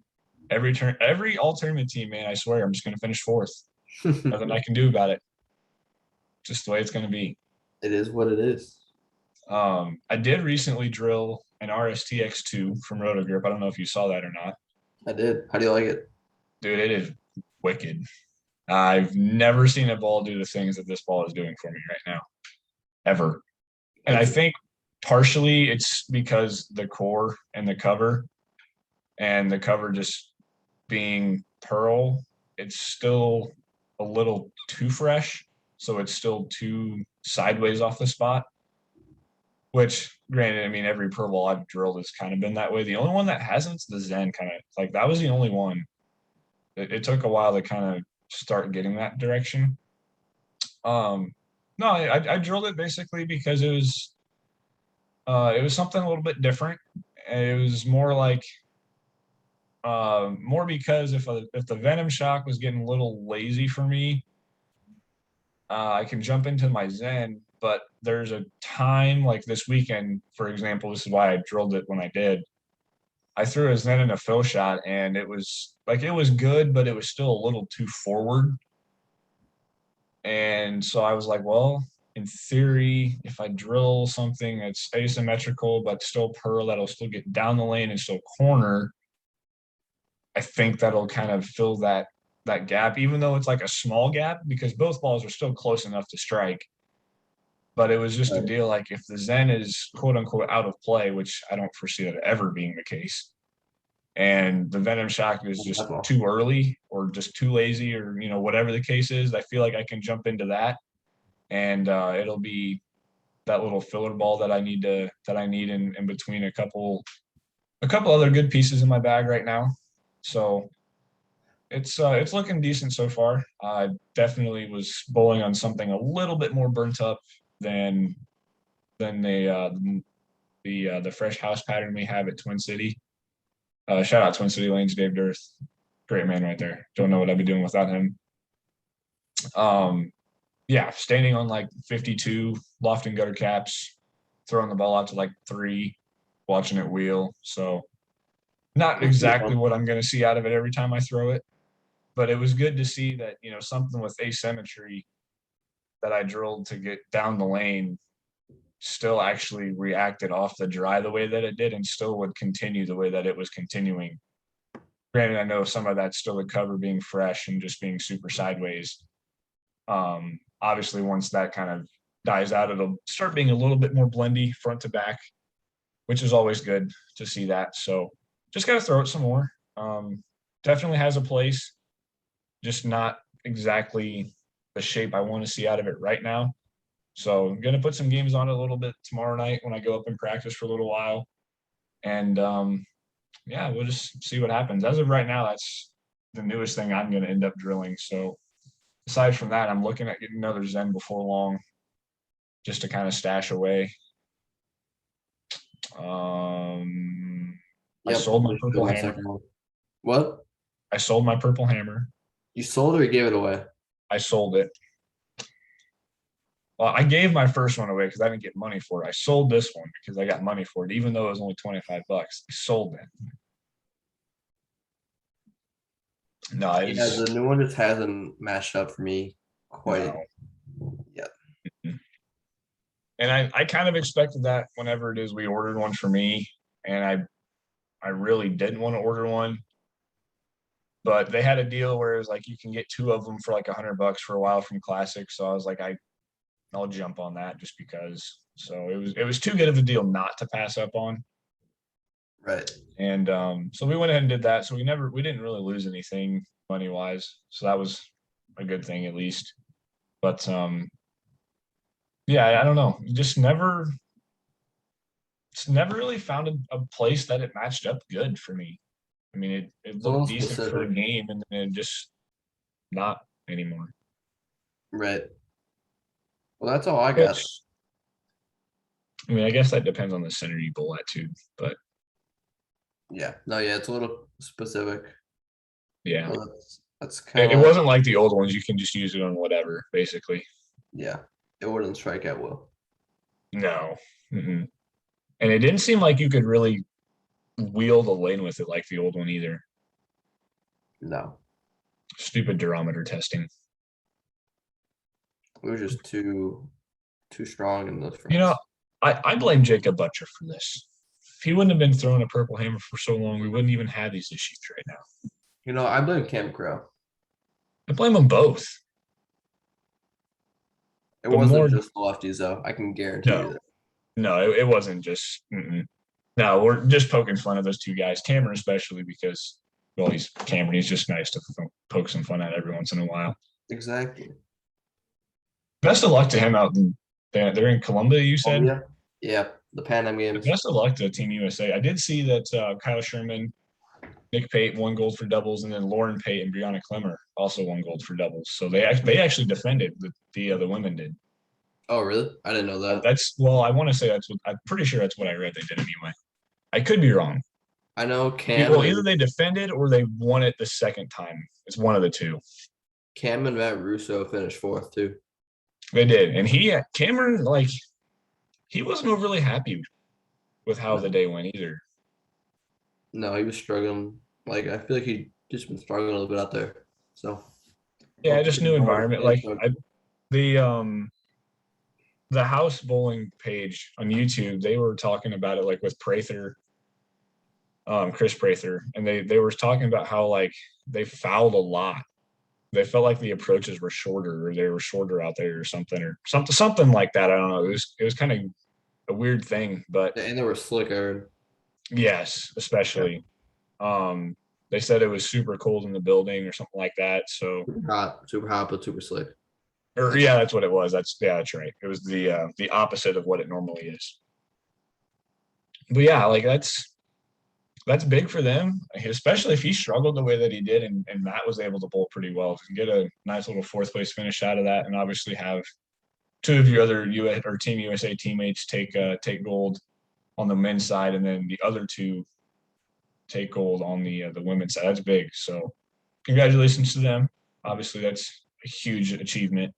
Every all tournament team, man, I swear, I'm just going to finish fourth. Nothing I can do about it. Just the way it's going to be. It is what it is. I did recently drill an RSTX2 from Rotogrip. I don't know if you saw that or not. I did. How do you like it? Dude, it is wicked. I've never seen a ball do the things that this ball is doing for me right now, ever. And I think partially it's because the core and the cover just being pearl, it's still a little too fresh. So it's still too sideways off the spot, which granted, I mean, every pearl ball I've drilled has kind of been that way. The only one that hasn't's the Zen kind of like that was the only one. It took a while to kind of start getting that direction. No, I drilled it basically because it was something a little bit different. It was more like more because if the Venom Shock was getting a little lazy for me, I can jump into my Zen. But there's a time like this weekend, for example, this is why I drilled it when I did. I threw a Zen in a fill shot, and it was good, but it was still a little too forward. And so I was like, well, in theory, if I drill something that's asymmetrical but still pearl, that'll still get down the lane and still corner, I think that'll kind of fill that gap, even though it's like a small gap, because both balls are still close enough to strike. But it was just a deal like if the Zen is quote unquote out of play, which I don't foresee that ever being the case, and the Venom Shock is just too early or just too lazy or whatever the case is, I feel like I can jump into that, and it'll be that little filler ball that I need in between a couple other good pieces in my bag right now. So it's looking decent so far. I definitely was bowling on something a little bit more burnt up than the fresh house pattern we have at Twin City. Shout out Twin City Lanes, Dave Durth. Great man right there. Don't know what I'd be doing without him. Yeah, standing on like 52 loft and gutter caps. throwing the ball out to like 3, watching it wheel. So not It'll be exactly fun. what I'm going to see out of it every time I throw it, but it was good to see that, something with asymmetry that I drilled to get down the lane still actually reacted off the dry the way that it did and still would continue the way that it was continuing. Granted, I know some of that's still the cover being fresh and just being super sideways. Obviously, once that kind of dies out, it'll start being a little bit more blendy front to back, which is always good to see that. So just got to throw it some more. Definitely has a place, just not exactly the shape I want to see out of it right now. So I'm gonna put some games on it a little bit tomorrow night when I go up and practice for a little while, and yeah, we'll just see what happens. As of right now, that's the newest thing I'm gonna end up drilling. So aside from that, I'm looking at getting another Zen before long, just to kind of stash away. I Yep. sold my Just do purple my hammer. second one. What? I sold my purple hammer. You sold or you gave it away? I sold it. Well, I gave my first one away because I didn't get money for it. I sold this one because I got money for it, even though it was only $25. I sold it. No, Yeah, it's the new one just hasn't matched up for me quite no. yet. And I kind of expected that whenever it is we ordered one for me, and I really didn't want to order one, but they had a deal where it was like you can get 2 of them for like $100 for a while from Classic. So I was like, I'll jump on that just because. So it was too good of a deal not to pass up on. Right. And so we went ahead and did that. So we didn't really lose anything money wise. So that was a good thing at least. But yeah, I don't know. It's never really found a place that it matched up good for me. I mean, it It's a little looked decent for a specific. game, and then it just not anymore. Right. Well, that's all I got. Which I mean, I guess that depends on the center you bowl at too. But Yeah. No, yeah, it's a little specific. yeah, Well, that's kind it of wasn't like the old ones. You can just use it on whatever, basically. yeah. It wouldn't strike at will. No. Mm-mm. And it didn't seem like you could really wheel the lane with it like the old one either. No, Stupid durometer testing. we were just too strong in those You know, fronts. I blame Jacob Butcher for this. If he wouldn't have been throwing a purple hammer for so long, we wouldn't even have these issues right now. I blame Cam Crow. I blame them both, It but wasn't more just the lefties though. I can guarantee no, you that. no, it wasn't just. Mm-mm. No, we're just poking fun at those two guys, Cameron especially because, well, he's Cameron. He's just nice to poke some fun at every once in a while. Exactly. Best of luck to him out in they're in Columbia. You Oh said yeah. Yeah. The Pan Am Games. best of luck to Team USA. I did see that Kyle Sherman, Nick Pate won gold for doubles, and then Lauren Pate and Brianna Klemmer also won gold for doubles. So they actually defended the women did. Oh really? I didn't know that. That's well, I want to say that's what I'm pretty sure that's what I read. They did anyway. I could be wrong. I know Cam Well, either and they defended or they won it the second time. It's one of the two. Matt Russo finished fourth too. They did, and Cameron like he wasn't overly happy with how the No, day went either. no, he was struggling. Like I feel like he just been struggling a little bit out there. So Yeah, just new environment. Like the um the house bowling page on YouTube, they were talking about it like with Prather, Chris Prather, and they were talking about how like they fouled a lot. They felt like the approaches were shorter, or they were shorter out there, or something like that. I don't know. It was kind of a weird thing, but and they were slicker. yes, Yeah. especially. Um, they said it was super cold in the building or something like that. So, Super hot, but super slick. or yeah, that's what it was. That's right. It was the opposite of what it normally is. But yeah, like that's big for them, especially if he struggled the way that he did, and Matt was able to bowl pretty well and get a nice little fourth place finish out of that, and obviously have two of your other US or Team USA teammates take gold on the men's side, and then the other two take gold on the women's side. That's big. So congratulations to them. Obviously, that's a huge achievement.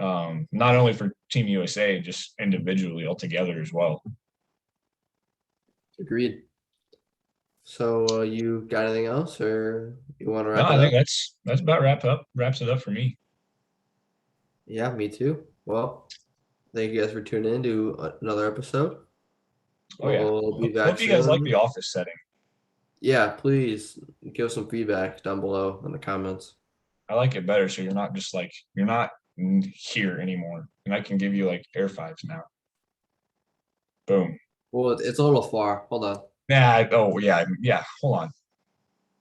not only for Team USA, just individually altogether as well. Agreed. So you got anything else, or you want to No, wrap it I think up? that's about wraps it up for me. Yeah, me too. Well, thank you guys for tuning in to another episode. Oh yeah. We'll be back Hope you guys like the soon. office setting. Yeah, please give some feedback down below in the comments. I like it better, so you're not here anymore, and I can give you like air fives now. Boom. Well, it's a little far. Hold on. Nah. Oh yeah. Yeah. Hold on.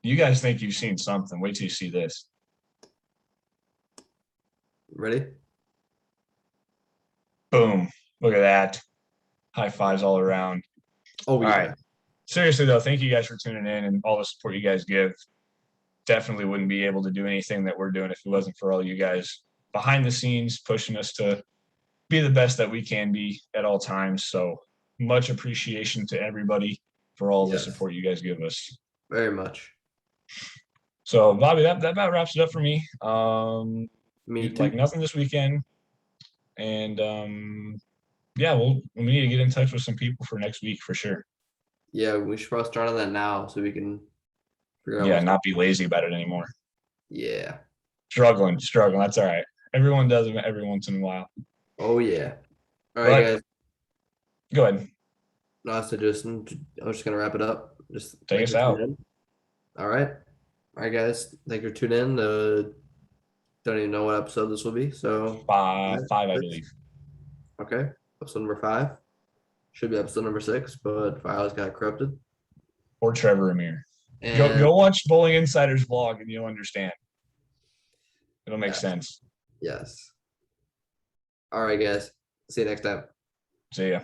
You guys think you've seen something? Wait till you see this. Ready? Boom. Look at that. High fives all around. Oh All right. yeah. Seriously though, thank you guys for tuning in and all the support you guys give. Definitely wouldn't be able to do anything that we're doing if it wasn't for all you guys behind the scenes pushing us to be the best that we can be at all times. So much appreciation to everybody for all the Yes. support you guys give us. Very much. So Bobby, that about wraps it up for me. Me Like too. nothing this weekend, and yeah, we need to get in touch with some people for next week for sure. Yeah, we should probably start on that now so we can figure out Yeah, what's going not be lazy about it anymore. on. Yeah. Struggling. That's all right. Everyone does it every once in a while. Oh yeah. All right, But guys. go ahead, No, so just I'm just gonna wrap it up. Just take thanks us for tuning out. in. All right. All right, guys. Thank you for tuning in. Don't even know what episode this will be. So, Five, yeah, five, I six. believe. Okay. Episode number 5. Should be episode number 6, but files got corrupted. Or Trevor Amir. And Go watch Bowling Insider's vlog and you'll understand. It'll make yes, sense. yes. All right, guys. See you next time. See ya.